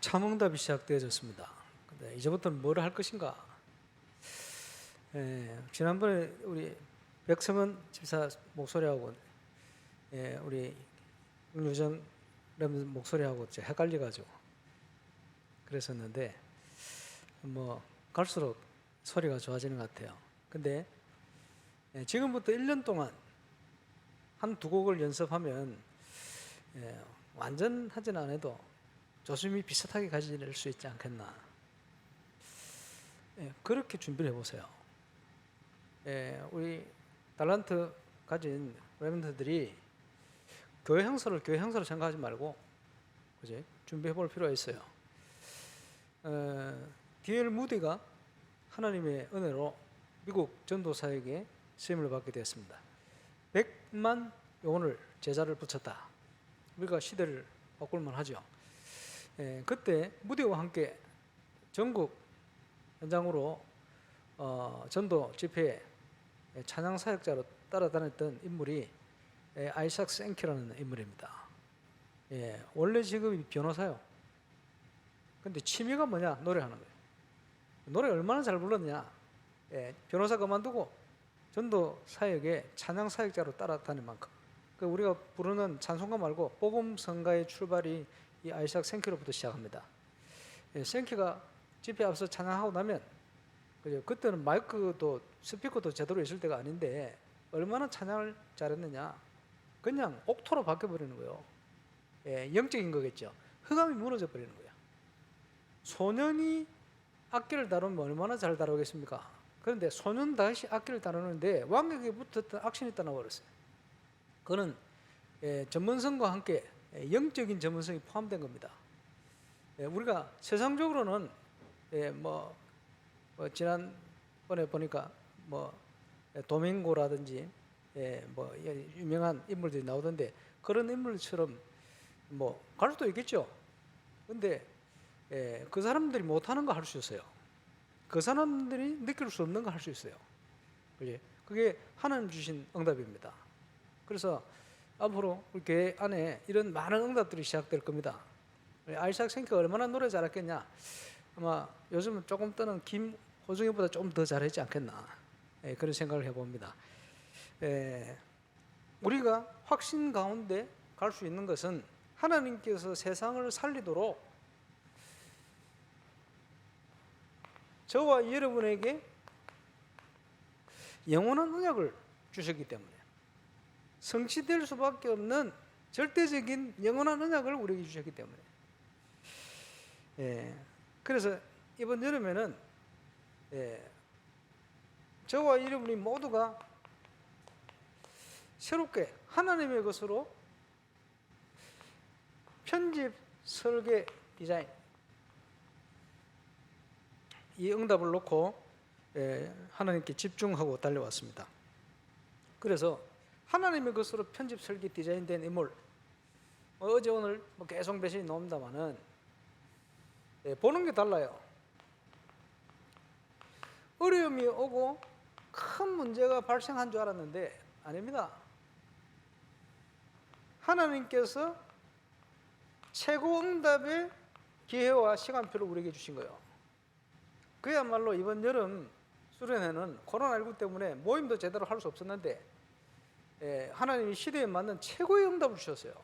참응답이 시작되어졌습니다. 근데 이제부터는 뭘 할 것인가? 지난번에 우리 백성은 집사 목소리하고 우리 윤유정 목소리하고 헷갈려가지고 그랬었는데 뭐 갈수록 소리가 좋아지는 것 같아요. 근데 지금부터 1년 동안 한 두 곡을 연습하면 완전 하진 않아도 조심히 비슷하게 가질 수 있지 않겠나. 그렇게 준비를 해보세요. 우리 달란트 가진 랩런트들이 교회 행사를 생각하지 말고, 그지? 준비해 볼 필요가 있어요. D.L. 무디가 하나님의 은혜로 미국 전도사에게 쓰임을 받게 되었습니다. 100만 영혼을 제자를 붙였다. 우리가 시대를 바꿀만 하죠. 그때 무디와 함께 전국 현장으로 전도 집회에 찬양 사역자로 따라다녔던 인물이 아이삭 생키라는 인물입니다. 원래 직업이 변호사요. 근데 취미가 뭐냐? 노래하는 거예요. 노래 얼마나 잘 불렀냐? 변호사 그만두고 전도 사역에 찬양 사역자로 따라다닐 만큼. 우리가 부르는 찬송가 말고 복음 성가의 출발이 이 아이삭 생키로부터 시작합니다. 생키가 집회 앞서 찬양하고 나면 그때는 마이크도 스피커도 제대로 있을 때가 아닌데 얼마나 찬양을 잘했느냐? 그냥 옥토로 바뀌어버리는 거예요. 영적인 거겠죠. 흑암이 무너져 버리는 거예요. 소년이 악기를 다루면 얼마나 잘 다루겠습니까? 그런데 소년 다시 악기를 다루는데 왕에게 붙었던 악신이 떠나버렸어요. 그는 전문성과 함께 영적인 전문성이 포함된 겁니다. 우리가 세상적으로는 지난번에 보니까 도밍고라든지 유명한 인물들이 나오던데 그런 인물처럼 갈 수도 있겠죠. 근데 그 사람들이 못하는 거 할 수 있어요. 그 사람들이 느낄 수 없는 거 할 수 있어요. 그게 하나님 주신 응답입니다. 그래서 앞으로 우리 교회 안에 이런 많은 응답들이 시작될 겁니다. 아이삭 생키가 얼마나 노래 잘했겠냐? 아마 요즘은 조금 떠는 김호중이보다 좀 더 잘했지 않겠나? 그런 생각을 해봅니다. 우리가 확신 가운데 갈 수 있는 것은 하나님께서 세상을 살리도록 저와 여러분에게 영원한 언약을 주셨기 때문에 성취될 수밖에 없는 절대적인 영원한 언약을 우리에게 주셨기 때문에 그래서 이번 여름에는 저와 여러분이 모두가 새롭게 하나님의 것으로 편집, 설계, 디자인 이 응답을 놓고 하나님께 집중하고 달려왔습니다. 그래서 하나님의 것으로 편집, 설계, 디자인된 인물 어제 오늘 계속 배신이 나옵니다만은 보는 게 달라요. 어려움이 오고 큰 문제가 발생한 줄 알았는데 아닙니다. 하나님께서 최고 응답의 기회와 시간표를 우리에게 주신 거예요. 그야말로 이번 여름 수련회는 코로나19 때문에 모임도 제대로 할 수 없었는데 하나님이 시대에 맞는 최고의 응답을 주셨어요.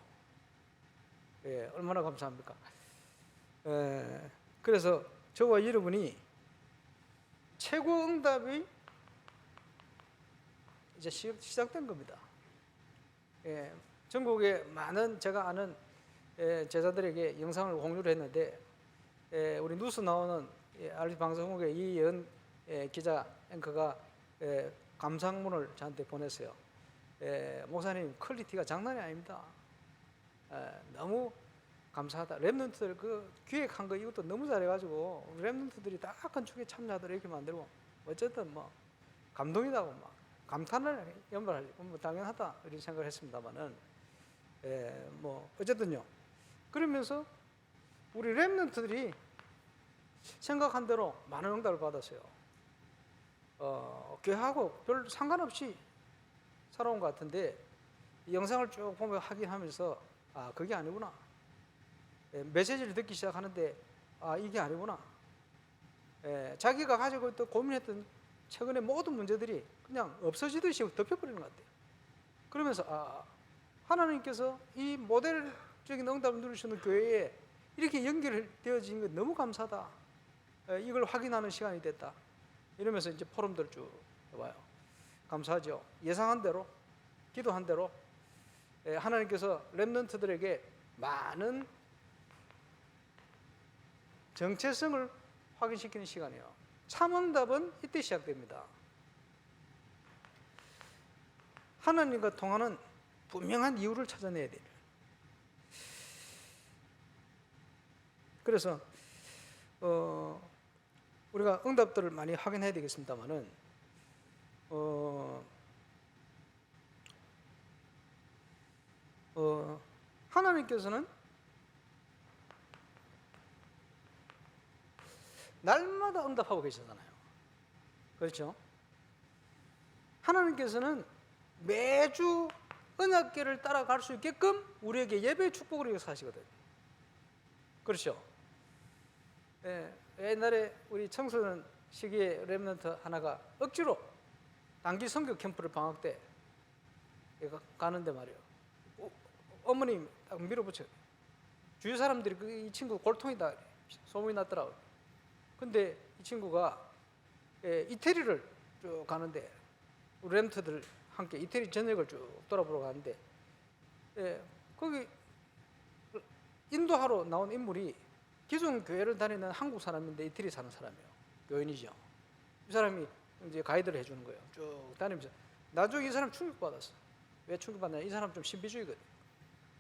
얼마나 감사합니까? 그래서 저와 여러분이 최고 응답이 이제 시작된 겁니다. 전국에 많은 제가 아는 제자들에게 영상을 공유를 했는데 우리 뉴스 나오는 RT 방송국의 이연 기자 앵커가 감상문을 저한테 보냈어요. 목사님 퀄리티가 장난이 아닙니다. 너무 감사하다. 랩런트들 그 기획한 거 이것도 너무 잘해가지고 랩런트들이 다 건축에 참여하도록 이렇게 만들고 어쨌든 감동이다고 감탄을 연발하지 당연하다 이런 생각을 했습니다만은 어쨌든요. 그러면서 우리 랩런트들이 생각한 대로 많은 응답을 받았어요. 교회하고 별 상관없이 살아온 것 같은데 이 영상을 쭉 보며 확인하면서 그게 아니구나. 메시지를 듣기 시작하는데 이게 아니구나. 자기가 가지고 있던 고민했던 최근의 모든 문제들이 그냥 없어지듯이 덮여버리는 것 같아요. 그러면서 하나님께서 이 모델적인 응답을 누리시는 교회에 이렇게 연결되어진 게 너무 감사하다. 이걸 확인하는 시간이 됐다. 이러면서 이제 포럼들 쭉 해봐요. 감사하죠. 예상한 대로, 기도한 대로 하나님께서 렘넌트들에게 많은 정체성을 확인시키는 시간이에요. 참응답은 이때 시작됩니다. 하나님과 통하는 분명한 이유를 찾아내야 돼요. 그래서 우리가 응답들을 많이 확인해야 되겠습니다만은 하나님께서는 날마다 응답하고 계시잖아요. 그렇죠? 하나님께서는 매주 언약궤를 따라갈 수 있게끔 우리에게 예배의 축복을 위해서 하시거든요. 그렇죠? 옛날에 우리 청소년 시기에 렘넌트 하나가 억지로 단기 선교 캠프를 방학 때 가는데 말이에요. 어머님 딱 밀어붙여요. 주위 사람들이 이 친구 골통이다 소문이 났더라고요. 근데 이 친구가 이태리를 쭉 가는데 우리 렘넌트들 함께 이태리 전역을 쭉 돌아보러 가는데 거기 인도하러 나온 인물이 기존 교회를 다니는 한국 사람인데 이태리 사는 사람이에요. 교인이죠. 이 사람이 이제 가이드를 해주는 거예요. 쭉 다니면서 나중에 이 사람 충격받았어. 왜 충격받냐? 이 사람 좀 신비주의거든.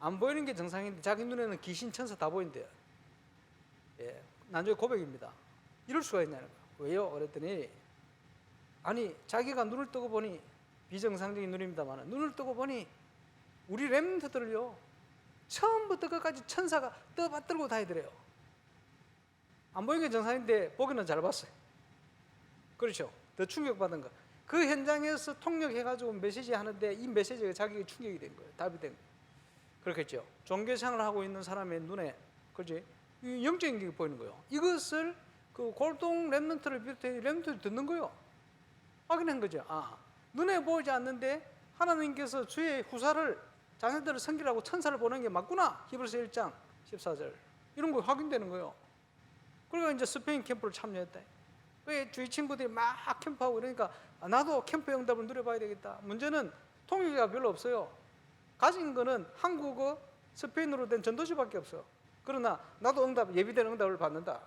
안 보이는 게 정상인데 자기 눈에는 귀신, 천사 다 보인대요. 나중에 고백입니다. 이럴 수가 있냐는 거예요. 왜요? 그랬더니 아니 자기가 눈을 뜨고 보니 비정상적인 눈입니다만 눈을 뜨고 보니 우리 렘넌트들을요 처음부터 끝까지 천사가 떠받들고 다니더래요. 안 보이는 게 정상인데 보기는 잘 봤어요. 그렇죠? 더 충격받은 거. 그 현장에서 통역해가지고 메시지 하는데 이 메시지가 자기가 충격이 된 거예요. 답이 된 거예요. 그렇겠죠? 종교생활을 하고 있는 사람의 눈에 그렇지? 영적인 게 보이는 거예요. 이것을 그 골동 렘넌트를 비롯해 렘넌트를 듣는 거예요. 확인한 거죠. 눈에 보이지 않는데 하나님께서 주의 후사를 자녀들을 섬기라고 천사를 보낸 게 맞구나. 히브리서 1장 14절 이런 거 확인되는 거예요. 그러니까 이제 스페인 캠프를 참여했다. 왜 주위 친구들이 막 캠프하고 그러니까 나도 캠프 응답을 누려봐야 되겠다. 문제는 통역이 별로 없어요. 가진 거는 한국어, 스페인어로 된 전도지밖에 없어. 그러나 나도 응답, 예비된 응답을 받는다.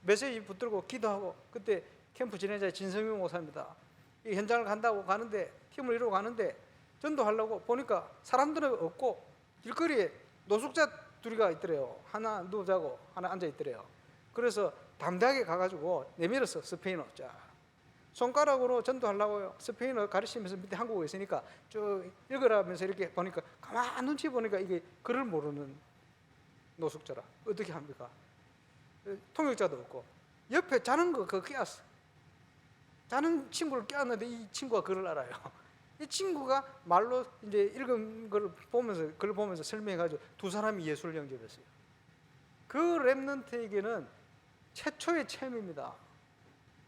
메시지 붙들고 기도하고 그때 캠프 진행자 진성윤 목사입니다. 이 현장을 간다고 가는데 팀을 이루고 가는데 전도하려고 보니까 사람들은 없고 길거리에 노숙자 둘이가 있더래요. 하나 누워자고 하나 앉아 있더래요. 그래서 담대하게 가가지고 내밀었어. 스페인어 자 손가락으로 전도하려고요. 스페인어 가르치면서 밑에 한국어 있으니까 쭉 읽으라면서 이렇게 보니까 가만 눈치 보니까 이게 글을 모르는 노숙자라 어떻게 합니까? 통역자도 없고 옆에 자는 거 그거 껴왔어. 자는 친구를 껴왔는데 이 친구가 글을 알아요. 이 친구가 말로 이제 읽은 걸 보면서 글을 보면서 설명해가지고 두 사람이 예수를 영접했어요. 그 렘넌트에게는 최초의 체험입니다.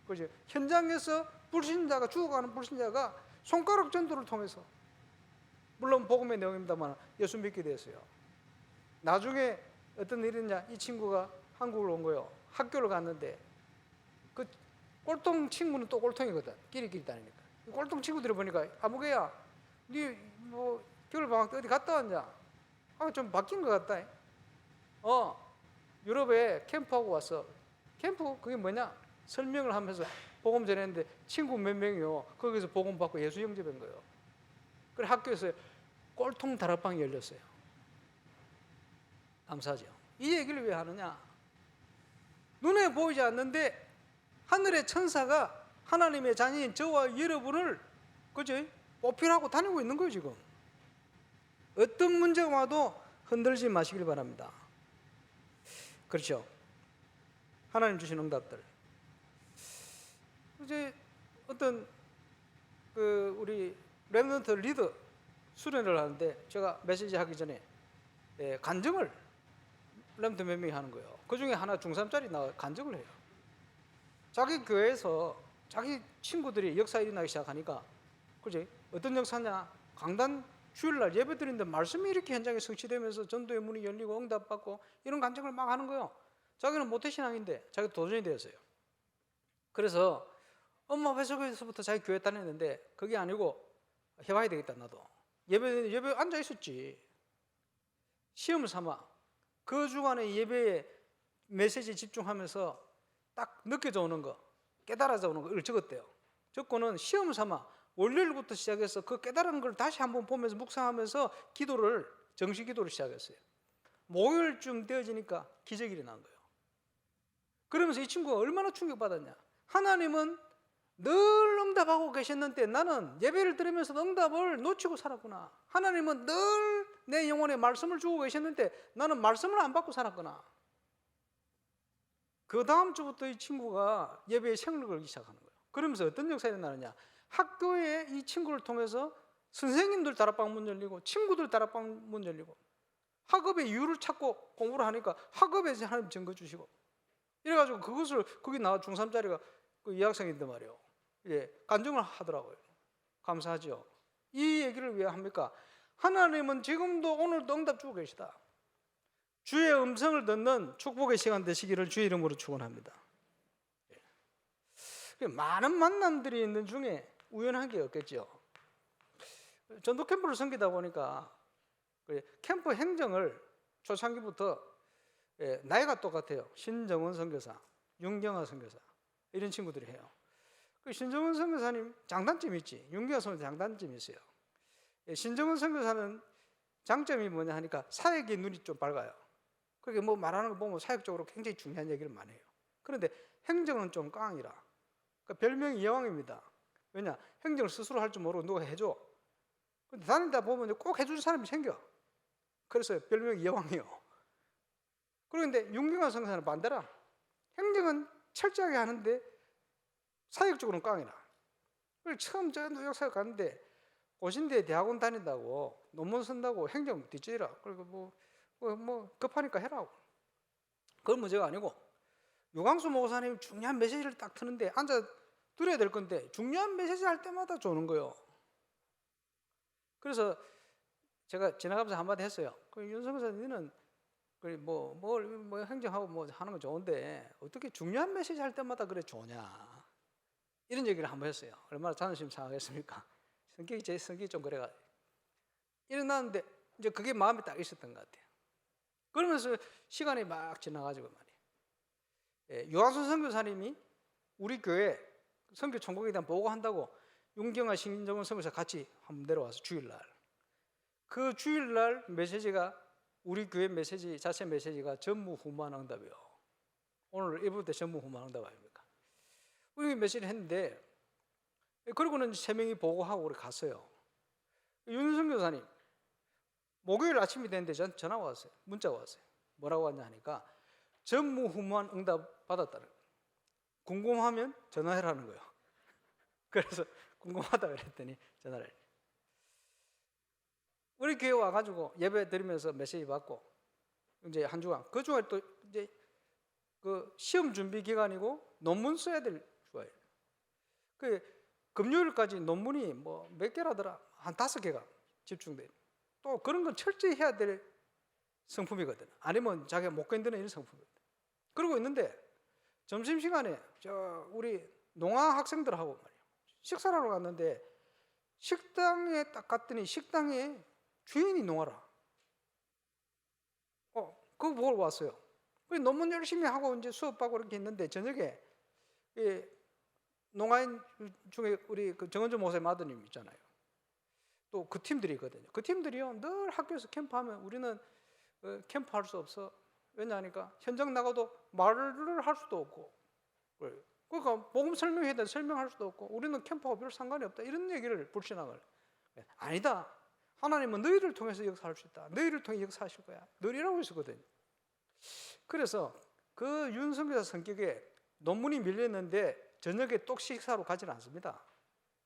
그죠? 현장에서 불신자가 죽어가는 불신자가 손가락 전도를 통해서 물론 복음의 내용입니다만 예수 믿게 됐어요. 나중에 어떤 일이냐? 이 친구가 한국으로 온 거예요. 학교를 갔는데 그 꼴통 친구는 또 꼴통이거든. 끼리끼리 다니니까. 꼴통 친구들이 보니까 아무개야, 니 뭐 겨울 방학 때 어디 갔다 왔냐? 좀 바뀐 것 같다. 유럽에 캠프하고 왔어. 캠프 그게 뭐냐? 설명을 하면서 복음 전했는데 친구 몇 명이요. 거기서 복음 받고 예수 영접한 거예요. 그래 학교에서 꼴통 다락방이 열렸어요. 감사하죠. 이 얘기를 왜 하느냐? 눈에 보이지 않는데 하늘의 천사가 하나님의 자녀인 저와 여러분을 그죠? 보필하고 다니고 있는 거예요 지금. 어떤 문제가 와도 흔들지 마시길 바랍니다. 그렇죠? 하나님 주신 응답들. 이제 어떤 그 우리 렘넌트 리더 수련을 하는데 제가 메시지 하기 전에 간증을 랩런트 몇 명이 하는 거예요. 그 중에 하나 중3짜리 나와 간증을 해요. 자기 교회에서 자기 친구들이 역사 일어나기 시작하니까, 그지? 어떤 역사냐? 강단 주일날 예배 드리는데 말씀이 이렇게 현장에 성취되면서 전도의 문이 열리고 응답받고 이런 간증을 막 하는 거예요. 자기는 모태신앙인데 자기 도전이 되었어요. 그래서 엄마 뱃속에서부터 자기 교회 다녔는데 그게 아니고 해봐야 되겠다. 나도 예배 앉아 있었지. 시험을 삼아 그 주간에 예배에 메시지에 집중하면서 딱 느껴져 오는 거, 깨달아져 오는 걸 적었대요. 적고는 시험을 삼아 월요일부터 시작해서 그 깨달은 걸 다시 한번 보면서 묵상하면서 기도를, 정식 기도를 시작했어요. 목요일쯤 되어지니까 기적이 일어난 거예요. 그러면서 이 친구가 얼마나 충격받았냐. 하나님은 늘 응답하고 계셨는데 나는 예배를 들으면서 응답을 놓치고 살았구나. 하나님은 늘 내 영혼에 말씀을 주고 계셨는데 나는 말씀을 안 받고 살았구나. 그 다음 주부터 이 친구가 예배에 생을 걸기 시작하는 거예요. 그러면서 어떤 역사가 일어나느냐. 학교에 이 친구를 통해서 선생님들 다락방 문 열리고 친구들 다락방 문 열리고 학업의 이유를 찾고 공부를 하니까 학업에 하나님 증거 주시고 이래가지고 그것을 거기 나와 중3짜리가 그 여학생인데 말이에요. 예, 간증을 하더라고요. 감사하죠. 이 얘기를 왜 합니까? 하나님은 지금도 오늘도 응답 주고 계시다. 주의 음성을 듣는 축복의 시간 되시기를 주의 이름으로 축원합니다. 많은 만남들이 있는 중에 우연한 게 없겠죠. 전도 캠프를 섬기다 보니까 캠프 행정을 초창기부터 나이가 똑같아요. 신정원 선교사, 윤경아 선교사 이런 친구들이 해요. 신정원 선교사님 장단점이 있지. 윤경아 선교사 장단점이 있어요. 신정원 선교사는 장점이 뭐냐 하니까 사역의 눈이 좀 밝아요. 그게 뭐 말하는 거 보면 사역적으로 굉장히 중요한 얘기를 많이 해요. 그런데 행정은 좀 깡이라. 그러니까 별명이 여왕입니다. 왜냐? 행정을 스스로 할 줄 모르고 누가 해줘. 근데 다니다 보면 꼭 해줄 사람이 생겨. 그래서 별명이 여왕이에요. 그런데 윤경아 선교사는 반대라. 행정은 철저하게 하는데 사역적으로는 깡이라. 그래서 처음 저 뉴욕사역 갔는데 고신대 대학원 다닌다고 논문 쓴다고 행정 뒷질이라. 그리고 뭐 급하니까 해라고. 그건 문제가 아니고 유광수 목사님 중요한 메시지를 딱 트는데 앉아 들어야 될 건데 중요한 메시지 할 때마다 조는 거예요. 그래서 제가 지나가면서 한마디 했어요. 윤성근 선생님은 뭐 행정하고 뭐 하는 건 좋은데 어떻게 중요한 메시지 할 때마다 그래 좋냐 이런 얘기를 한번 했어요. 얼마나 자존심 상하겠습니까? 제 성격이 좀 그래가 일어났는데 이제 그게 마음에 딱 있었던 것 같아요. 그러면서 시간이 막 지나가지고 말이에요. 유한순 선교사님이 우리 교회 선교 천국에 대한 보고한다고 윤경아 신정원 선교사 같이 한번 내려와서 주일날 그 주일날 메시지가 우리 교회 메시지 자체 메시지가 전무후무한 응답이에요. 오늘 일부 때 전무후무한 응답 아닙니까? 우리 메시지를 했는데 그러고는 3명이 보고하고 우리 갔어요. 윤성 교사님 목요일 아침이 됐는데 전화가 왔어요. 문자가 왔어요. 뭐라고 왔냐 하니까 전무후무한 응답 받았다는 거예요. 궁금하면 전화해라는 거예요. 그래서 궁금하다고 그랬더니 전화를 해요. 우리 교회 와가지고 예배 드리면서 메시지 받고 이제 한 주간 그 중에 또 이제 그 시험 준비 기간이고 논문 써야 될 주예요. 그 금요일까지 논문이 뭐 몇 개라더라 한 5개가 집중돼. 또 그런 건 철저히 해야 될 성품이거든. 아니면 자기가 못 견디는 이런 성품이거든. 그러고 있는데 점심 시간에 저 우리 농아 학생들하고 말이야 식사를 하러 갔는데 식당에 딱 갔더니 식당에 주인이 농아라. 그거 보러 왔어요. 논문 열심히 하고 이제 수업하고 이렇게 했는데 저녁에 농아인 중에 우리 그 정은주 목사님 아드님 있잖아요. 또 그 팀들이 있거든요. 그 팀들이요 늘 학교에서 캠프하면 우리는 캠프할 수 없어. 왜냐하니까 현장 나가도 말을 할 수도 없고 그러니까 복음 설명해야 돼 설명할 수도 없고 우리는 캠프하고 별 상관이 없다 이런 얘기를 불신앙을 아니다. 하나님은 너희를 통해서 역사할 수 있다. 너희를 통해 역사하실 거야. 너희라고 했었거든요. 그래서 그 윤성교사 성격에 논문이 밀렸는데 저녁에 또 식사로 가지는 않습니다.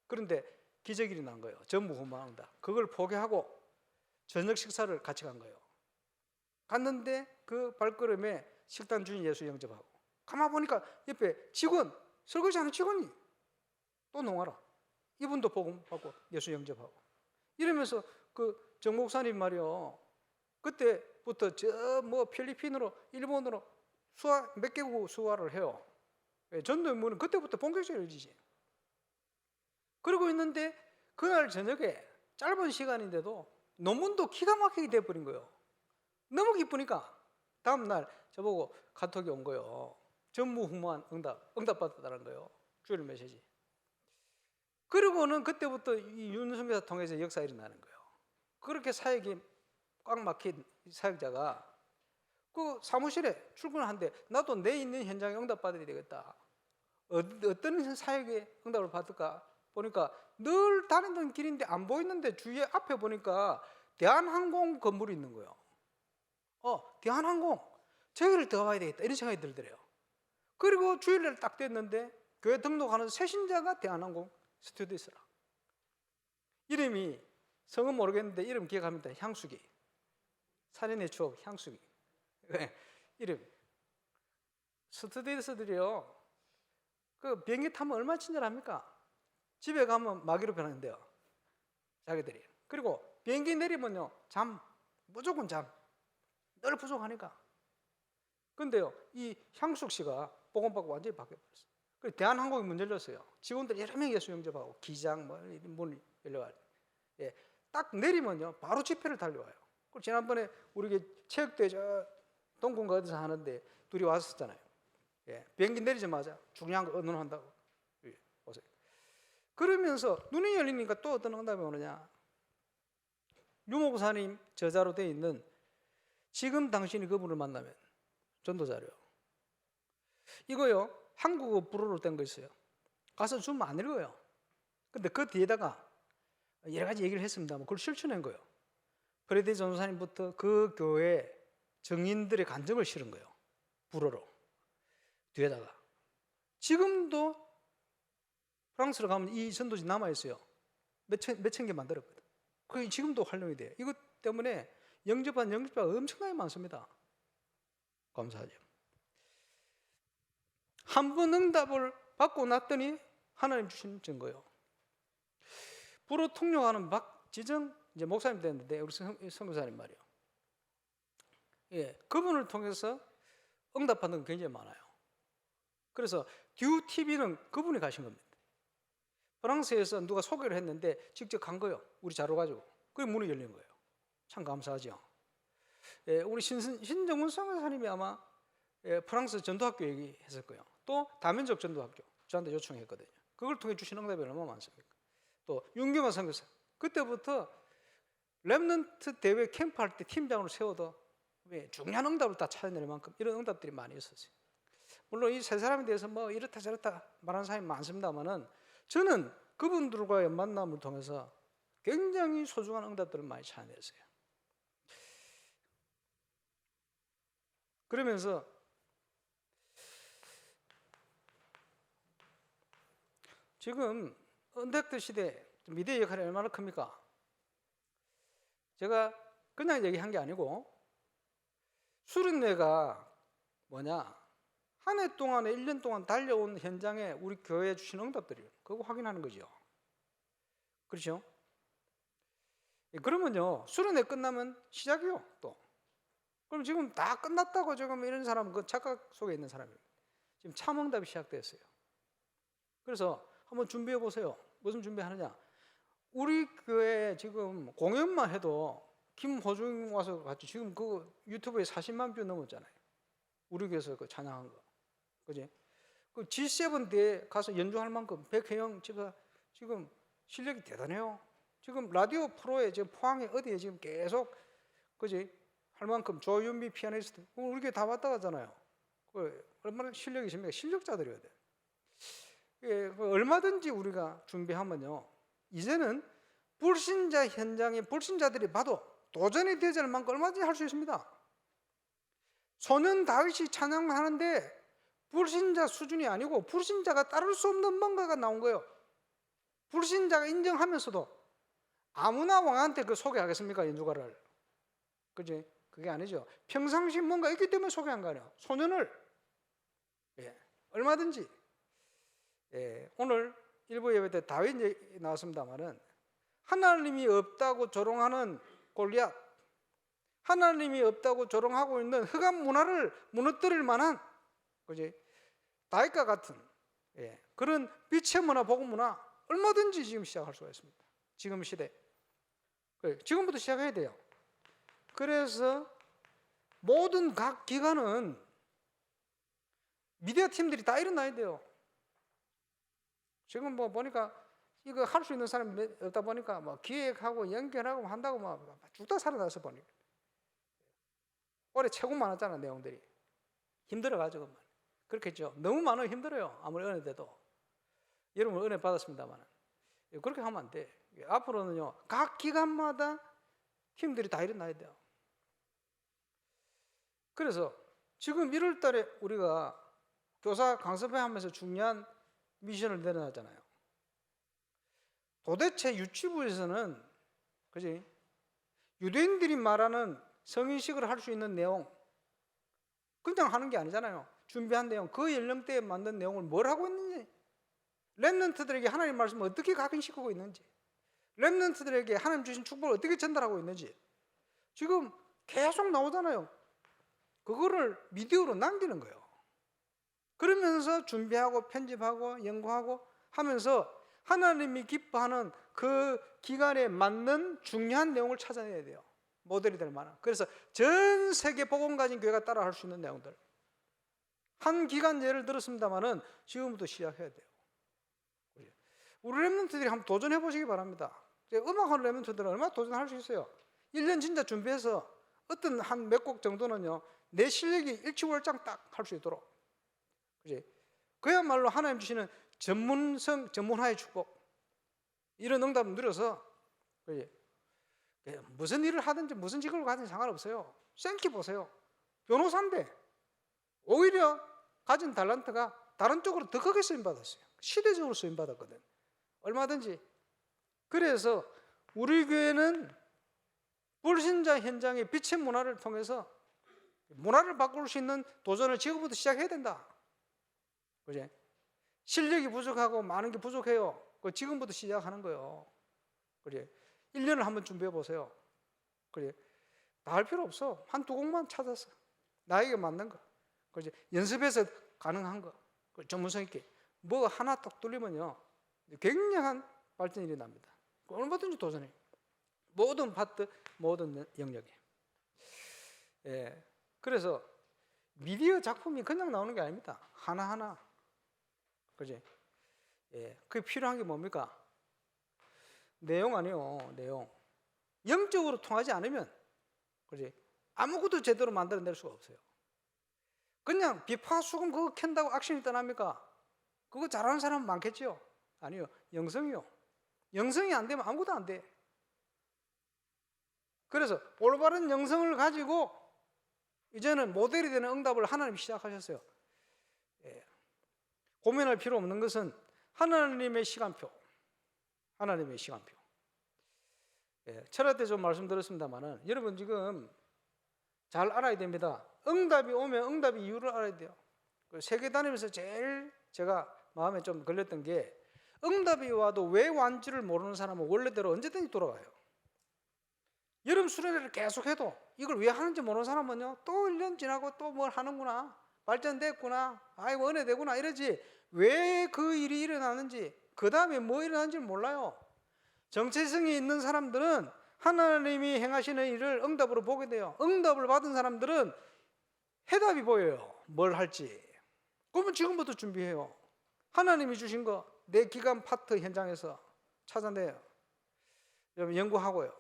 그런데 기적이 일어난 거예요. 전무후무한다. 그걸 포기하고 저녁 식사를 같이 간 거예요. 갔는데 그 발걸음에 식당 주인 예수 영접하고, 가만 보니까 옆에 직원, 설거지하는 직원이 또 농하라. 이분도 복음 받고 예수 영접하고. 이러면서 그 정 목사님 말이요, 그때부터 저 뭐 필리핀으로 일본으로 수화 몇 개국 수화를 해요. 전도 임무는 그때부터 본격적으로 이루어지지. 그러고 있는데 그날 저녁에 짧은 시간인데도 논문도 기가 막히게 돼버린 거예요. 너무 기쁘니까 다음날 저보고 카톡이 온 거예요. 전무후무한 응답받았다는 거예요. 주일 메시지. 그리고는 그때부터 이 윤선교사 통해서 역사가 일어나는 거예요. 그렇게 사역이 꽉 막힌 사역자가 그 사무실에 출근하는데, 나도 내 있는 현장에 응답받아야 되겠다. 어떤 사역에 응답을 받을까 보니까 늘 다니던 길인데 안 보이는데 주위에 앞에 보니까 대한항공 건물이 있는 거예요. 대한항공, 저기를 들어가야 되겠다, 이런 생각이 들더래요. 그리고 주일날 딱 됐는데 교회 등록하는 새신자가 대한항공 스튜어디스라. 이름이, 성은 모르겠는데 이름 기억합니다. 향수기. 살인의 추억, 향수기. 이름. 스튜어디스들이요, 그 비행기 타면 얼마나 친절합니까? 집에 가면 마귀로 변하는데요, 자기들이. 그리고 비행기 내리면요, 무조건 늘 부족하니까. 근데요, 이 향숙 씨가 복음받고 완전히 바뀌어버렸어요. 그래서 대한항공이 문 열렸어요. 직원들 여러 명이 예수 영접하고, 기장 문이 열려가지고, 딱 내리면요 바로 집회를 달려와요. 그리고 지난번에 우리 체육대회 저 동궁 어디서 하는데 둘이 왔었잖아요. 비행기 내리자마자 중요한 거 언론한다고. 보세요. 그러면서 눈이 열리니까 또 어떤 응답이 오느냐. 유 목사님 저자로 되어 있는 지금 당신이 그분을 만나면 전도자료요. 이거요, 한국어 불어로 된 거 있어요. 가서 주면 안 읽어요. 근데 그 뒤에다가 여러 가지 얘기를 했습니다만 그걸 실천한 거예요. 프레디 전도사님부터 그 교회 정인들의 간증을 실은 거예요. 불어로. 뒤에다가. 지금도 프랑스로 가면 이 전도지 남아있어요. 몇 천 개 만들었거든. 그게 지금도 활용이 돼요. 이것 때문에 영접자가 엄청나게 많습니다. 감사하죠. 한 번 응답을 받고 났더니 하나님 주신 증거요. 불어 통역하는 박지정 이제 목사님 됐는데, 우리 선교사님 말이요. 그분을 통해서 응답받는 건 굉장히 많아요. 그래서 듀 TV는 그분이 가신 겁니다. 프랑스에서 누가 소개를 했는데 직접 간 거예요. 우리 자료 가지고. 그게 문이 열린 거예요. 참 감사하죠. 우리 신정문 선교사님이 아마 프랑스 전도학교 얘기했을 거예요. 또 다민족 전도학교 저한테 요청했거든요. 그걸 통해 주신 응답이 얼마나 많습니까? 또 윤경아 선교사, 그때부터 렘넌트 대회 캠프할 때 팀장으로 세워도 중요한 응답을 다 찾아낼 만큼 이런 응답들이 많이 있었어요. 물론 이 세 사람에 대해서 뭐 이렇다 저렇다 말하는 사람이 많습니다만은, 저는 그분들과의 만남을 통해서 굉장히 소중한 응답들을 많이 찾아냈어요. 그러면서 지금 언택트 시대 미디어 역할이 얼마나 큽니까? 제가 그냥 얘기한 게 아니고, 수련회가 뭐냐, 한 해 동안에 1년 동안 달려온 현장에 우리 교회에 주신 응답들이에요. 그거 확인하는 거죠. 그렇죠? 그러면요, 수련회 끝나면 시작이요, 또. 그럼 지금 다 끝났다고 지금 이런 사람은 그 착각 속에 있는 사람입니다. 지금 참응답이 시작됐어요. 그래서 한번 준비해 보세요. 무슨 준비하느냐? 우리 교회 지금 공연만 해도 김호중 와서 같이 지금 그 유튜브에 40만 뷰 넘었잖아요. 우리 교회에서 그 찬양한 거. 그지? 그 G7 때 가서 연주할 만큼 백혜영 집사 지금 실력이 대단해요. 지금 라디오 프로에 지금 포항에 어디에 지금 계속 그지? 할 만큼 조윤미 피아니스트 우리 교회 다 왔다 가잖아요. 그 얼마나 실력이 있습니까? 실력자들이어야 돼. 얼마든지 우리가 준비하면요, 이제는 불신자 현장에 불신자들이 봐도 도전이 되지 않을 만큼 얼마든지 할 수 있습니다. 소년 다윗이 찬양하는데 불신자 수준이 아니고 불신자가 따를 수 없는 뭔가가 나온 거예요. 불신자가 인정하면서도 아무나 왕한테 그 소개하겠습니까? 연주가를. 그지? 그게 아니죠. 평상시 뭔가 있기 때문에 소개한 거 아니에요. 소년을 얼마든지. 오늘 일부 예배 때 다윗 얘기 나왔습니다만은 하나님이 없다고 조롱하는 골리앗, 하나님이 없다고 조롱하고 있는 흑암 문화를 무너뜨릴 만한, 그지? 다윗과 같은 그런 빛의 문화, 복음 문화 얼마든지 지금 시작할 수가 있습니다. 지금 시대. 지금부터 시작해야 돼요. 그래서 모든 각 기관은 미디어 팀들이 다 일어나야 돼요. 지금 뭐 보니까 이거 할 수 있는 사람이 없다 보니까 뭐 기획하고 연결하고 한다고 막 죽다 살아나서 보니까 올해 최고 많았잖아. 내용들이 힘들어가지고 그렇겠죠. 너무 많으면 힘들어요. 아무리 은혜 돼도. 여러분 은혜 받았습니다만 그렇게 하면 안 돼. 앞으로는요 각 기관마다 팀들이 다 일어나야 돼요. 그래서 지금 1월 달에 우리가 교사 강습회 하면서 중요한 미션을 내려놨잖아요. 도대체 유치부에서는, 그지? 유대인들이 말하는 성인식을 할 수 있는 내용, 그냥 하는 게 아니잖아요. 준비한 내용, 그 연령대에 맞는 내용을 뭘 하고 있는지, 렘넌트들에게 하나님 말씀을 어떻게 각인시키고 있는지, 렘넌트들에게 하나님 주신 축복을 어떻게 전달하고 있는지 지금 계속 나오잖아요. 그거를 미디어로 남기는 거예요. 그러면서 준비하고 편집하고 연구하고 하면서 하나님이 기뻐하는 그 기간에 맞는 중요한 내용을 찾아내야 돼요. 모델이 될 만한. 그래서 전 세계 복음 가진 교회가 따라할 수 있는 내용들. 한 기간 예를 들었습니다만은 지금부터 시작해야 돼요. 우리 렘넌트들이 한번 도전해 보시기 바랍니다. 음악하는 렘넌트들은 얼마나 도전할 수 있어요. 1년 진짜 준비해서 어떤 한 몇 곡 정도는요 내 실력이 일취월장 딱 할 수 있도록, 그지? 그야말로 하나님 주시는 전문화의 축복, 이런 응답을 누려서, 그지? 무슨 일을 하든지 무슨 직업을 가든지 상관없어요. 생기 보세요. 변호사인데 오히려 가진 달란트가 다른 쪽으로 더 크게 쓰임받았어요. 시대적으로 쓰임받았거든. 얼마든지. 그래서 우리 교회는 불신자 현장의 빛의 문화를 통해서 문화를 바꿀 수 있는 도전을 지금부터 시작해야 된다. 그지? 실력이 부족하고 많은 게 부족해요. 지금부터 시작하는 거예요. 그지? 1년을 한번 준비해 보세요. 그지? 다 할 필요 없어. 한두 곡만 찾아서 나에게 맞는 거. 그지? 연습해서 가능한 거. 전문성 있게. 뭐 하나 딱 뚫리면요 굉장한 발전이 일어납니다. 얼마든지 도전해요. 모든 파트, 모든 영역에. 그래서 미디어 작품이 그냥 나오는 게 아닙니다. 하나하나. 그지? 그게 필요한 게 뭡니까? 내용 아니에요. 내용. 영적으로 통하지 않으면, 그지? 아무것도 제대로 만들어낼 수가 없어요. 그냥 비파수금 그거 켠다고 액션이 떠납니까? 그거 잘하는 사람 많겠죠? 아니요. 영성이요. 영성이 안 되면 아무것도 안 돼. 그래서 올바른 영성을 가지고 이제는 모델이 되는 응답을 하나님이 시작하셨어요. 고민할 필요 없는 것은 하나님의 시간표. 하나님의 시간표. 철학 때 좀 말씀드렸습니다만은 여러분 지금 잘 알아야 됩니다. 응답이 오면 응답의 이유를 알아야 돼요. 세계 다니면서 제일 제가 마음에 좀 걸렸던 게, 응답이 와도 왜 완지를 모르는 사람은 원래대로 언제든지 돌아가요. 여름 수련회를 계속해도 이걸 왜 하는지 모르는 사람은요 또 1년 지나고 또 뭘 하는구나, 발전됐구나, 아이고 은혜되구나 이러지, 왜 그 일이 일어나는지 그 다음에 뭐 일어나는지 몰라요. 정체성이 있는 사람들은 하나님이 행하시는 일을 응답으로 보게 돼요. 응답을 받은 사람들은 해답이 보여요. 뭘 할지. 그러면 지금부터 준비해요. 하나님이 주신 거 내 기간 파트 현장에서 찾아내요. 여러분 연구하고요.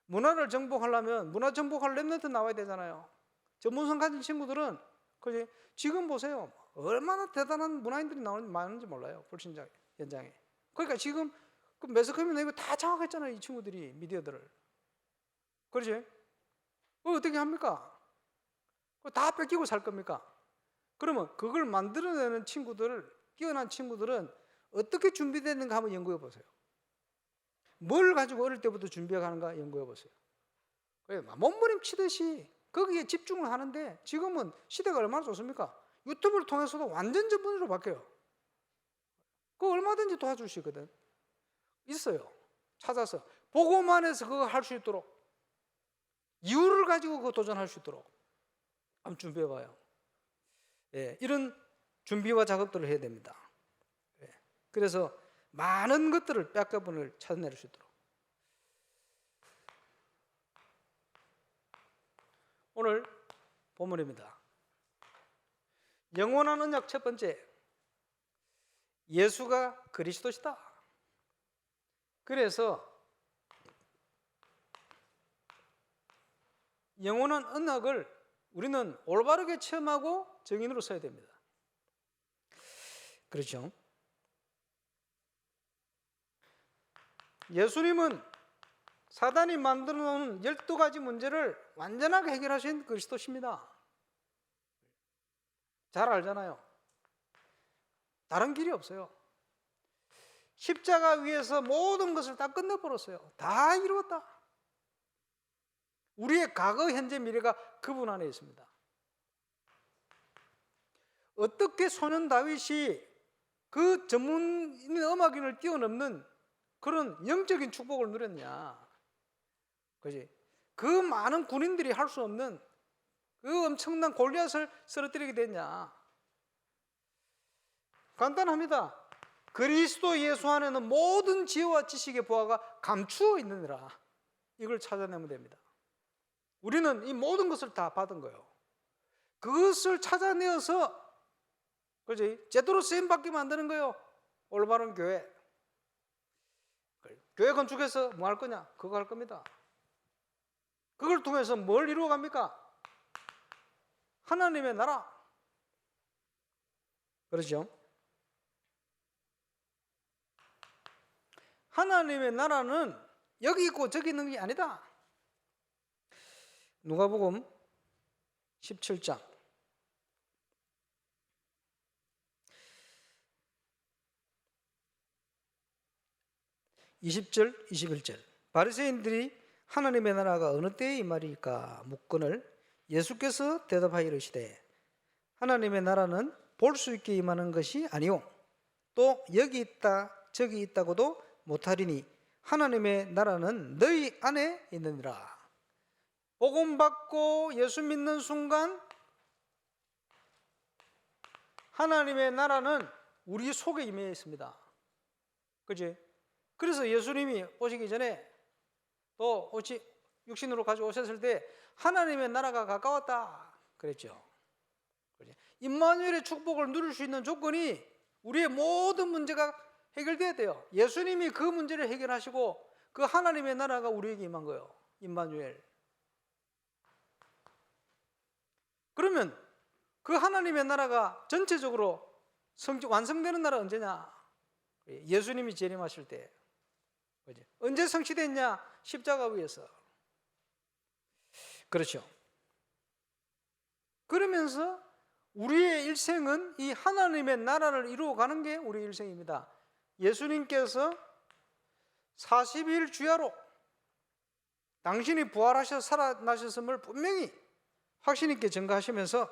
문화를 정복하려면 문화 정복할 렘넌트 나와야 되잖아요. 전문성 가진 친구들은, 그지? 지금 보세요. 얼마나 대단한 문화인들이 많은지 몰라요. 불신자 현장에. 그러니까 지금 그 매스컴이나 이거 다 장악했잖아요. 이 친구들이 미디어들을. 그렇지? 어떻게 합니까? 다 뺏기고 살 겁니까? 그러면 그걸 만들어내는 친구들을, 뛰어난 친구들은 어떻게 준비되는가 한번 연구해 보세요. 뭘 가지고 어릴 때부터 준비해 가는가 연구해 보세요. 몸부림치듯이 거기에 집중을 하는데, 지금은 시대가 얼마나 좋습니까? 유튜브를 통해서도 완전 전문으로 바뀌어요. 그거 얼마든지 도와줄 수 있거든. 있어요. 찾아서 보고만 해서 그거 할 수 있도록, 이유를 가지고 그거 도전할 수 있도록 한번 준비해봐요. 예, 이런 준비와 작업들을 해야 됩니다. 예, 그래서 많은 것들을 백업을 찾아낼 수 있도록. 오늘 본문입니다. 영원한 언약 첫 번째, 예수가 그리스도시다. 그래서 영원한 언약을 우리는 올바르게 체험하고 증인으로 서야 됩니다. 그렇죠? 예수님은 사단이 만들어 놓은 12가지 문제를 완전하게 해결하신 그리스도십니다. 잘 알잖아요. 다른 길이 없어요. 십자가 위에서 모든 것을 다 끝내버렸어요. 다 이루었다. 우리의 과거, 현재, 미래가 그분 안에 있습니다. 어떻게 소년 다윗이 그 전문인 음악인을 뛰어넘는 그런 영적인 축복을 누렸냐? 그지? 그 많은 군인들이 할 수 없는 그 엄청난 골리앗을 쓰러뜨리게 됐냐? 간단합니다. 그리스도 예수 안에는 모든 지혜와 지식의 보화가 감추어 있느니라. 이걸 찾아내면 됩니다. 우리는 이 모든 것을 다 받은 거예요. 그것을 찾아내어서, 그지? 제대로 쓰임받게 만드는 거예요. 올바른 교회. 교회 건축해서 뭐 할 거냐? 그거 할 겁니다. 그걸 통해서 뭘 이루어갑니까? 하나님의 나라. 그렇죠? 하나님의 나라는 여기 있고 저기 있는 게 아니다. 누가복음 17장 20절 21절, 바리새인들이 하나님의 나라가 어느 때에 임하리까 묻거늘 예수께서 대답하여 이르시되 하나님의 나라는 볼 수 있게 임하는 것이 아니요 또 여기 있다 저기 있다고도 못하리니 하나님의 나라는 너희 안에 있느니라. 복음 받고 예수 믿는 순간 하나님의 나라는 우리 속에 임해 있습니다. 그지? 그래서 예수님이 오시기 전에 또 육신으로 가져오셨을 때 하나님의 나라가 가까웠다 그랬죠. 그지? 임마누엘의 축복을 누릴 수 있는 조건이 우리의 모든 문제가 해결돼야 돼요. 예수님이 그 문제를 해결하시고 그 하나님의 나라가 우리에게 임한 거예요. 임마누엘. 그러면 그 하나님의 나라가 전체적으로 완성되는 나라 언제냐? 예수님이 재림하실 때. 그죠? 언제 성취됐냐? 십자가 위에서. 그렇죠. 그러면서 우리의 일생은 이 하나님의 나라를 이루어가는 게 우리의 일생입니다. 예수님께서 40일 주야로 당신이 부활하셔서 살아나셨음을 분명히 확신 있게 증거하시면서,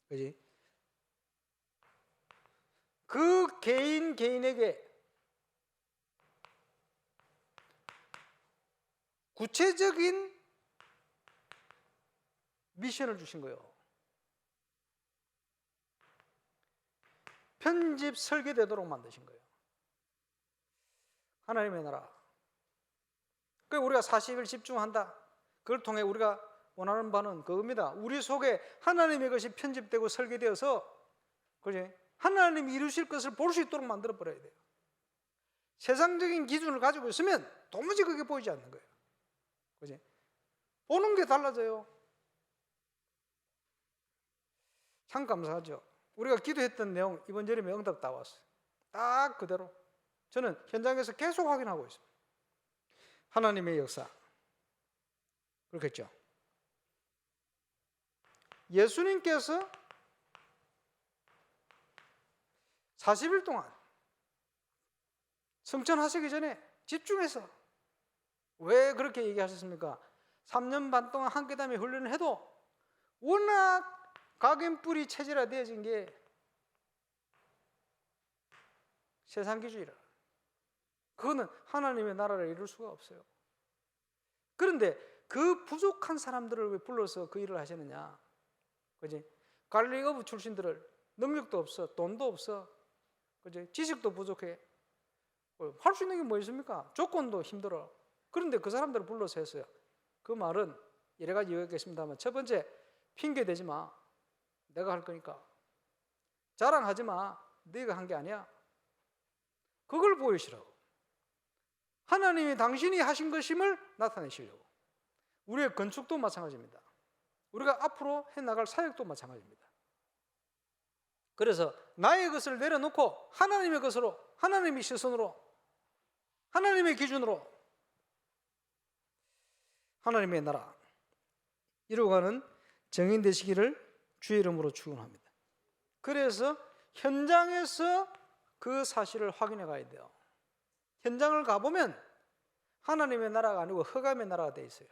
그지? 그 개인에게 구체적인 미션을 주신 거예요. 편집 설계되도록 만드신 거예요. 하나님의 나라. 그러니까 우리가 40일 집중한다. 그걸 통해 우리가 원하는 바는 그겁니다. 우리 속에 하나님의 것이 편집되고 설계되어서, 그지? 하나님이 이루실 것을 볼 수 있도록 만들어 버려야 돼요. 세상적인 기준을 가지고 있으면 도무지 그게 보이지 않는 거예요. 그지? 보는 게 달라져요. 참 감사하죠. 우리가 기도했던 내용 이번 여름에 응답 다 왔어요. 딱 그대로. 저는 현장에서 계속 확인하고 있습니다. 하나님의 역사. 그렇겠죠. 예수님께서 40일 동안 성천하시기 전에 집중해서 왜 그렇게 얘기하셨습니까? 3년 반 동안 한 계단에 훈련을 해도 워낙 각인뿔이 체질화되어진 게 세상 기준이라. 그거는 하나님의 나라를 이룰 수가 없어요. 그런데 그 부족한 사람들을 왜 불러서 그 일을 하시느냐? 그지? 갈릴리 어부 출신들을 능력도 없어, 돈도 없어, 그지? 지식도 부족해. 할 수 있는 게 뭐 있습니까? 조건도 힘들어. 그런데 그 사람들을 불러서 했어요. 그 말은 여러 가지 이유가 있겠습니다만, 첫 번째, 핑계 대지 마. 내가 할 거니까. 자랑하지 마. 네가 한 게 아니야. 그걸 보이시라고. 하나님이 당신이 하신 것임을 나타내시려고. 우리의 건축도 마찬가지입니다. 우리가 앞으로 해나갈 사역도 마찬가지입니다. 그래서 나의 것을 내려놓고 하나님의 것으로, 하나님의 시선으로, 하나님의 기준으로 하나님의 나라 이루어가는 정인 되시기를 주의 이름으로 축원합니다. 그래서 현장에서 그 사실을 확인해 가야 돼요. 현장을 가보면 하나님의 나라가 아니고 흑암의 나라가 되어 있어요.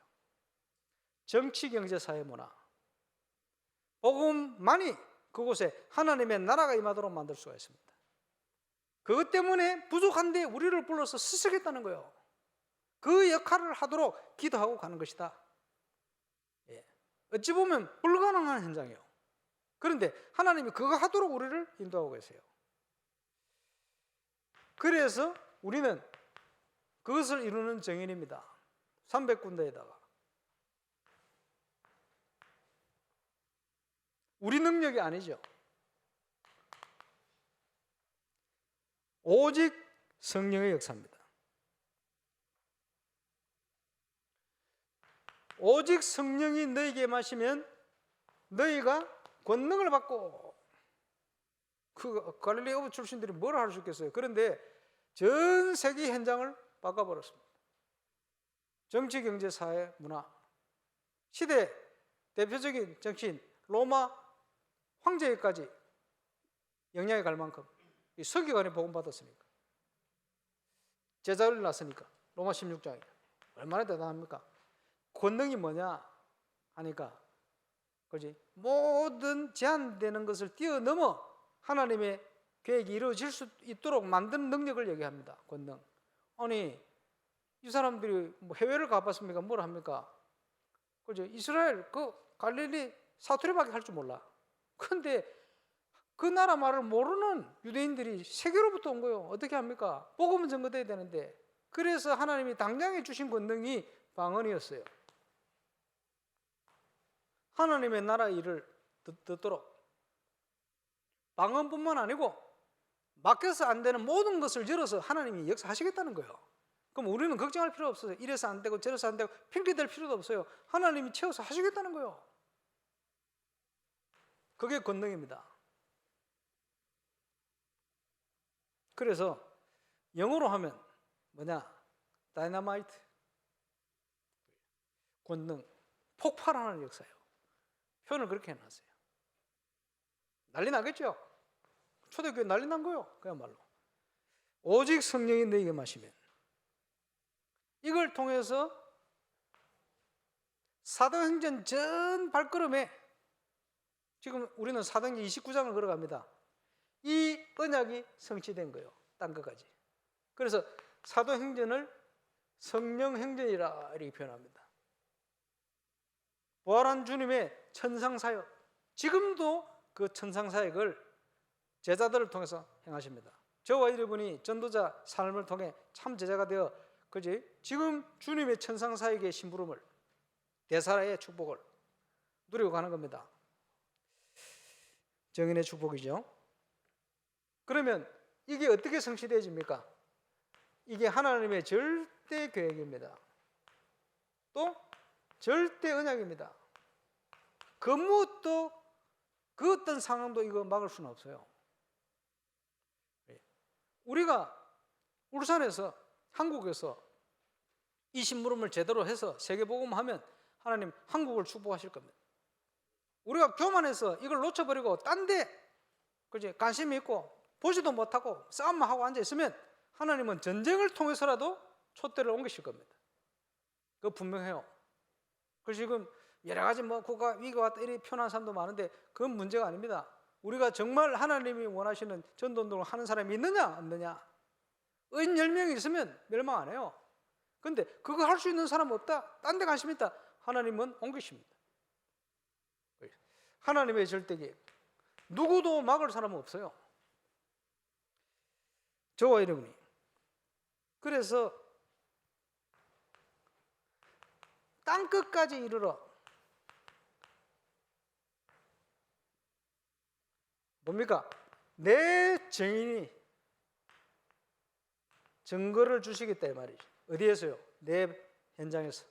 정치, 경제, 사회, 문화. 복음만이 그곳에 하나님의 나라가 임하도록 만들 수가 있습니다. 그것 때문에 부족한데 우리를 불러서 쓰시겠다는 거예요. 그 역할을 하도록 기도하고 가는 것이다. 예. 어찌 보면 불가능한 현장이에요. 그런데 하나님이 그거 하도록 우리를 인도하고 계세요. 그래서 우리는 그것을 이루는 정인입니다. 300군데에다가 우리 능력이 아니죠. 오직 성령의 역사입니다. 오직 성령이 너희에게 임하시면 너희가 권능을 받고, 그 갈릴리 어부 출신들이 뭘 할 수 있겠어요? 그런데 전 세계 현장을 바꿔버렸습니다. 정치, 경제, 사회, 문화. 시대 대표적인 정치인 로마 황제까지 영향이 갈 만큼 이 서기관이 복음받았으니까, 제자를 낳았으니까, 로마 16장이 얼마나 대단합니까? 권능이 뭐냐 하니까, 그지? 모든 제한되는 것을 뛰어넘어 하나님의 계획이 이루어질 수 있도록 만드는 능력을 얘기합니다. 권능. 아니, 이 사람들이 뭐 해외를 가봤습니까? 뭘 합니까? 그죠? 이스라엘, 그 갈릴리 사투리밖에 할 줄 몰라. 그런데 그 나라 말을 모르는 유대인들이 세계로부터 온 거예요. 어떻게 합니까? 복음은 전거돼야 되는데. 그래서 하나님이 당장에 주신 권능이 방언이었어요. 하나님의 나라 일을 듣도록. 방언뿐만 아니고 맡겨서 안 되는 모든 것을 열어서 하나님이 역사하시겠다는 거예요. 그럼 우리는 걱정할 필요 없어요. 이래서 안 되고 저래서 안 되고 핑계댈 필요도 없어요. 하나님이 채워서 하시겠다는 거예요. 그게 권능입니다. 그래서 영어로 하면 뭐냐? 다이너마이트. 권능, 폭발하는 역사예요. 표현을 그렇게 해놨어요. 난리 나겠죠? 초대교회 난리 난 거예요. 그야말로. 오직 성령이 너희에게 마시면. 이걸 통해서 사도행전 전 발걸음에, 지금 우리는 사도행전 29장을 걸어갑니다. 이 언약이 성취된 거예요. 딴 것까지. 그래서 사도행전을 성령행전이라 이렇게 표현합니다. 부활한 주님의 천상사역, 지금도 그 천상사역을 제자들을 통해서 행하십니다. 저와 여러분이 전도자 삶을 통해 참 제자가 되어, 그지? 지금 주님의 천상사역의 심부름을, 대사의 축복을 누리고 가는 겁니다. 정인의 축복이죠. 그러면 이게 어떻게 성취되어집니까? 이게 하나님의 절대 계획입니다. 또 절대 언약입니다. 그 무엇도, 그 어떤 상황도 이거 막을 수는 없어요. 우리가 울산에서, 한국에서 이 심부름을 제대로 해서 세계복음하면 하나님 한국을 축복하실 겁니다. 우리가 교만해서 이걸 놓쳐버리고 딴 데 그지 관심이 있고 보지도 못하고 싸움만 하고 앉아 있으면 하나님은 전쟁을 통해서라도 촛대를 옮기실 겁니다. 그거 분명해요. 그 지금 여러 가지 뭐 국가 위기가 왔다 이렇게 표현하는 사람도 많은데 그건 문제가 아닙니다. 우리가 정말 하나님이 원하시는 전도운동을 하는 사람이 있느냐 없느냐. 은 10명이 있으면 멸망 안 해요. 근데 그거 할 수 있는 사람 없다, 딴 데 관심 있다, 하나님은 옮기십니다. 하나님의 절대기 누구도 막을 사람은 없어요. 저와 여러분이. 그래서 땅끝까지 이르러 뭡니까? 내 증인이 증거를 주시겠다 이 말이죠. 어디에서요? 내 현장에서.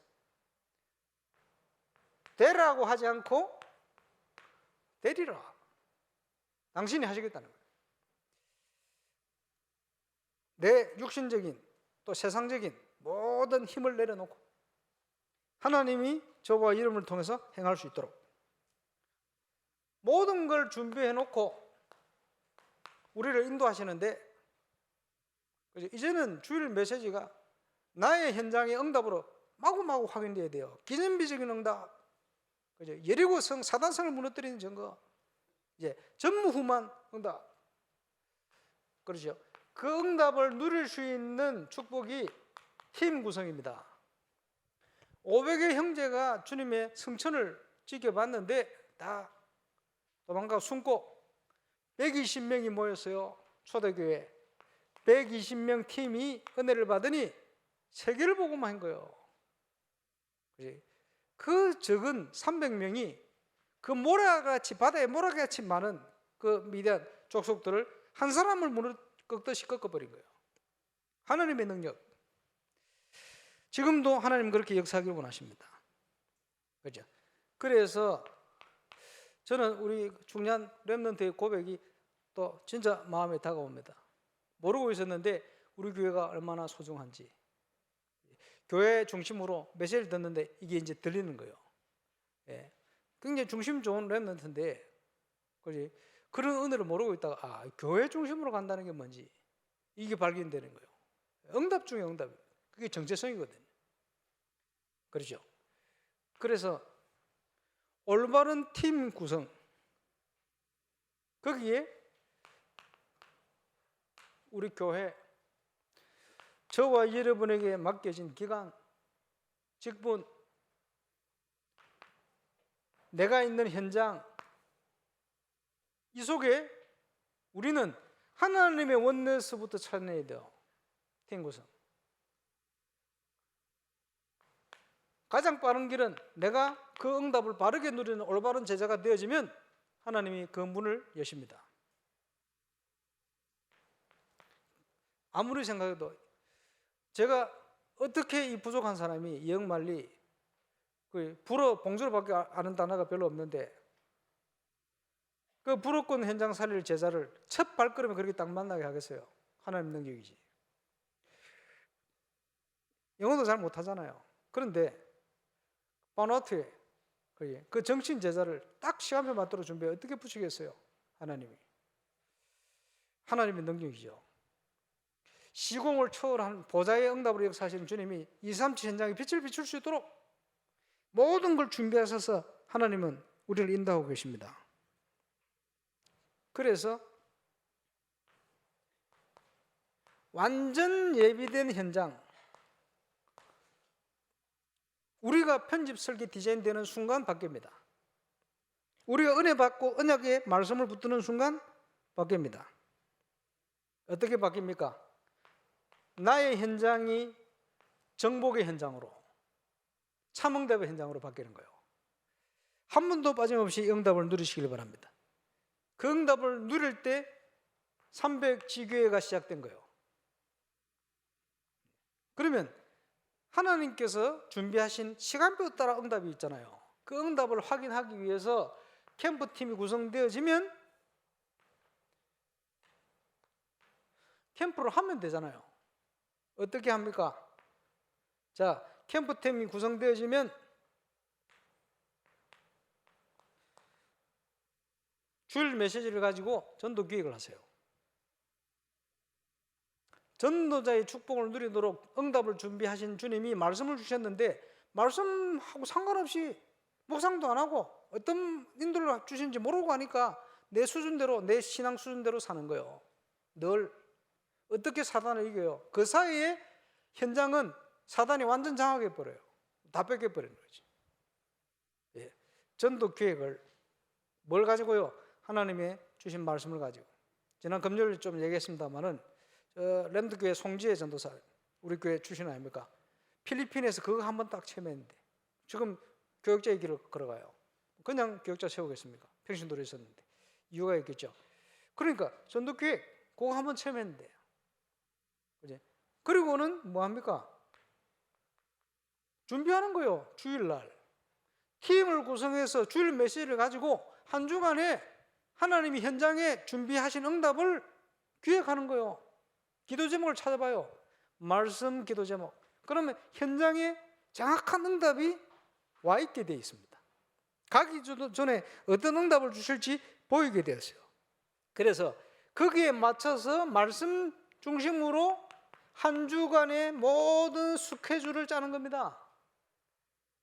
되라고 하지 않고 되리라. 당신이 하시겠다는 거예요. 내 육신적인 또 세상적인 모든 힘을 내려놓고 하나님이 저와 이름을 통해서 행할 수 있도록 모든 걸 준비해 놓고 우리를 인도하시는데, 이제는 주일 메시지가 나의 현장의 응답으로 마구마구 확인돼야 돼요. 기념비적인 응답, 여리고성 사단성을 무너뜨리는 증거, 이제 전무후무한 응답, 그렇죠. 그 응답을 누릴 수 있는 축복이 팀 구성입니다. 500의 형제가 주님의 성천을 지켜봤는데 다 도망가 숨고 120명이 모였어요. 초대교회 120명 팀이 은혜를 받으니 세계를 보고만 한 거예요. 그 적은 300명이 그 모래같이, 바다에 모래같이 많은 그 미디안 족속들을 한 사람을 무릎 꺾듯이 꺾어버린 거예요. 하나님의 능력. 지금도 하나님 그렇게 역사하기를 원하십니다. 그렇죠? 그래서 저는 우리 중년 렘넌트의 고백이 또 진짜 마음에 다가옵니다. 모르고 있었는데 우리 교회가 얼마나 소중한지, 교회 중심으로 메시지를 듣는데 이게 이제 들리는 거예요. 예. 굉장히 중심 좋은 렘넌트인데, 그지? 그런 은혜를 모르고 있다가 교회 중심으로 간다는 게 뭔지 이게 발견되는 거예요. 응답 중에 응답. 그게 정체성이거든요. 그렇죠? 그래서 올바른 팀 구성, 거기에 우리 교회, 저와 여러분에게 맡겨진 기간, 직분, 내가 있는 현장, 이 속에 우리는 하나님의 원내에서부터 찾아내야 돼요. 팀 구성. 가장 빠른 길은 내가 그 응답을 바르게 누리는 올바른 제자가 되어지면 하나님이 그 문을 여십니다. 아무리 생각해도 제가 어떻게 이 부족한 사람이 영말리 불어 봉주로밖에 아는 단어가 별로 없는데 그 불어권 현장 살릴 제자를 첫 발걸음에 그렇게 딱 만나게 하겠어요? 하나님 능력이지. 영어도 잘 못하잖아요. 그런데 바누아투에 그 정신 제자를 딱 시간표 맞도록 준비해 어떻게 붙이겠어요? 하나님이. 하나님의 능력이죠. 시공을 초월한 보좌의 응답으로 역사하시는 주님이 237 현장에 빛을 비출 수 있도록 모든 걸 준비하셔서 하나님은 우리를 인도하고 계십니다. 그래서 완전 예비된 현장, 우리가 편집, 설계, 디자인되는 순간 바뀝니다. 우리가 은혜 받고 언약의 말씀을 붙드는 순간 바뀝니다. 어떻게 바뀝니까? 나의 현장이 정복의 현장으로, 참응답의 현장으로 바뀌는 거예요. 한 번도 빠짐없이 응답을 누리시길 바랍니다. 그 응답을 누릴 때 300지교회가 시작된 거예요. 그러면 하나님께서 준비하신 시간표 따라 응답이 있잖아요. 그 응답을 확인하기 위해서 캠프팀이 구성되어지면 캠프를 하면 되잖아요. 어떻게 합니까? 자, 캠프팀이 구성되어지면 주일 메시지를 가지고 전도 기획을 하세요. 전도자의 축복을 누리도록 응답을 준비하신 주님이 말씀을 주셨는데 말씀하고 상관없이 묵상도 안 하고 어떤 인도를 주시는지 모르고 하니까 내 수준대로, 내 신앙 수준대로 사는 거예요. 늘 어떻게 사단을 이겨요? 그 사이에 현장은 사단이 완전 장악해 버려요. 다 뺏겨 버리는 거지. 예. 전도 계획을 뭘 가지고요? 하나님의 주신 말씀을 가지고. 지난 금요일 좀 얘기했습니다만은 램드교회 송지혜 전도사 우리 교회 출신 아닙니까? 필리핀에서 그거 한번 딱 체험했는데 지금 교역자의 길을 걸어가요. 그냥 교역자 세우겠습니까? 평신도로 있었는데 이유가 있겠죠. 그러니까 전도교회 그거 한번 체험했는데, 그지? 그리고는 뭐 합니까? 준비하는 거예요. 주일날 팀을 구성해서 주일 메시지를 가지고 한 주간에 하나님이 현장에 준비하신 응답을 기획하는 거예요. 기도 제목을 찾아봐요. 말씀 기도 제목. 그러면 현장에 정확한 응답이 와 있게 되어 있습니다. 가기 전에 어떤 응답을 주실지 보이게 되었어요. 그래서 거기에 맞춰서 말씀 중심으로 한 주간의 모든 스케줄을 짜는 겁니다.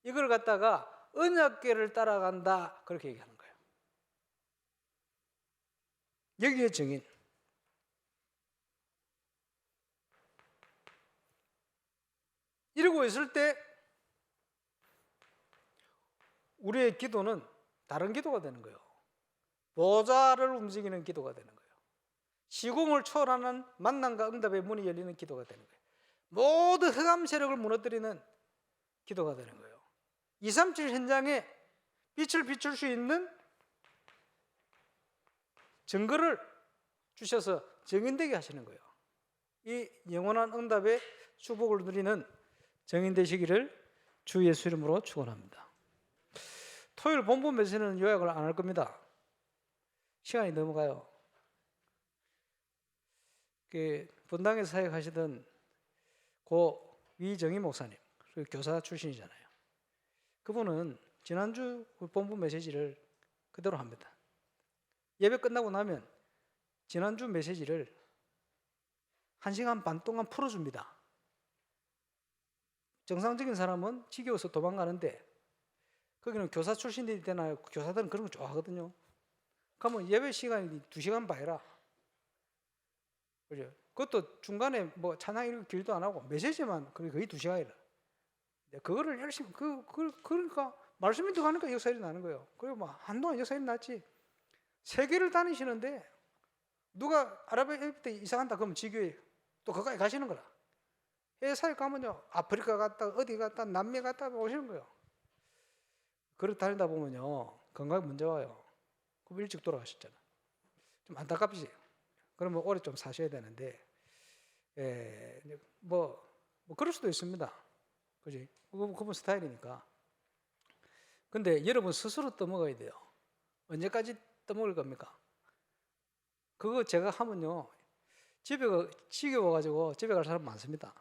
이걸 갖다가 언약궤를 따라간다 그렇게 얘기하는 거예요. 여기에 증인. 이러고 있을 때 우리의 기도는 다른 기도가 되는 거예요. 보좌를 움직이는 기도가 되는 거예요. 시공을 초월하는 만남과 응답의 문이 열리는 기도가 되는 거예요. 모든 흑암 세력을 무너뜨리는 기도가 되는 거예요. 237 현장에 빛을 비출 수 있는 증거를 주셔서 증인되게 하시는 거예요. 이 영원한 응답의 축복을 누리는 증인 되시기를 주 예수 이름으로 축원합니다. 토요일 본부 메시지는 요약을 안 할 겁니다. 시간이 넘어가요. 분당에 사역하시던 고 위정희 목사님, 교사 출신이잖아요. 그분은 지난주 본부 메시지를 그대로 합니다. 예배 끝나고 나면 지난주 메시지를 1시간 반 동안 풀어줍니다. 정상적인 사람은 지겨워서 도망가는데 거기는 교사 출신들이 되나요? 교사들은 그런 거 좋아하거든요. 그러면 예배 시간이 2시간 반이라. 그죠? 그것도 중간에 뭐 찬양 이런 길도 안 하고 메시지만 거의 2시간이라. 그거를 열심히 그러니까 말씀이 들어가니까 역사일이 나는 거예요. 그리고 뭐 한동안 역사일이 났지. 세계를 다니시는데 누가 아랍에 때 이사 간다 그러면 지교에 또 거기까지 가시는 거라. 회사에 가면요 아프리카 갔다 어디 갔다 남미 갔다 오시는 거예요. 그렇게 다니다 보면요 건강에 문제 와요. 그럼 일찍 돌아가셨잖아. 좀 안타깝지. 그러면 오래 좀 사셔야 되는데 뭐 그럴 수도 있습니다. 그지? 그분 스타일이니까. 근데 여러분 스스로 떠먹어야 돼요. 언제까지 떠먹을 겁니까? 그거 제가 하면요 집에 지겨워가지고 집에 갈 사람 많습니다.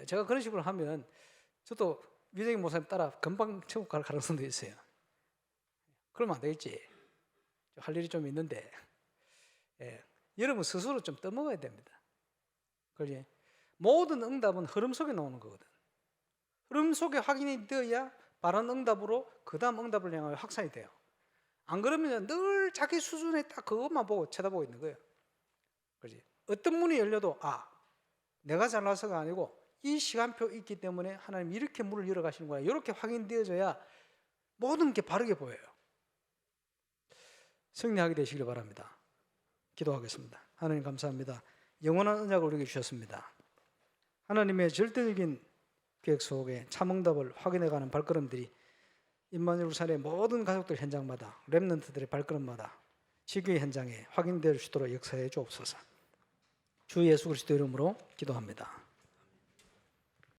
제가 그런 식으로 하면 저도 위정희 목사님 따라 금방 천국 갈 가능성도 있어요. 그러면 안 되겠지. 할 일이 좀 있는데 여러분 스스로 좀 떠먹어야 됩니다. 그렇지? 모든 응답은 흐름 속에 나오는 거거든. 흐름 속에 확인이 되어야 바른 응답으로 그 다음 응답을 향하여 확산이 돼요. 안 그러면 늘 자기 수준에 딱 그것만 보고 쳐다보고 있는 거예요. 그렇지? 어떤 문이 열려도 내가 잘나서가 아니고 이 시간표 있기 때문에 하나님 이렇게 문을 열어 가시는구나. 이렇게 확인되어져야 모든 게 바르게 보여요. 승리하게 되시길 바랍니다. 기도하겠습니다. 하나님 감사합니다. 영원한 언약을 우리에게 주셨습니다. 하나님의 절대적인 계획 속에 참응답을 확인해가는 발걸음들이 임마누엘 산의 모든 가족들 현장마다 렘넌트들의 발걸음마다 지교의 현장에 확인될 수 있도록 역사해 주옵소서. 주 예수 그리스도 이름으로 기도합니다.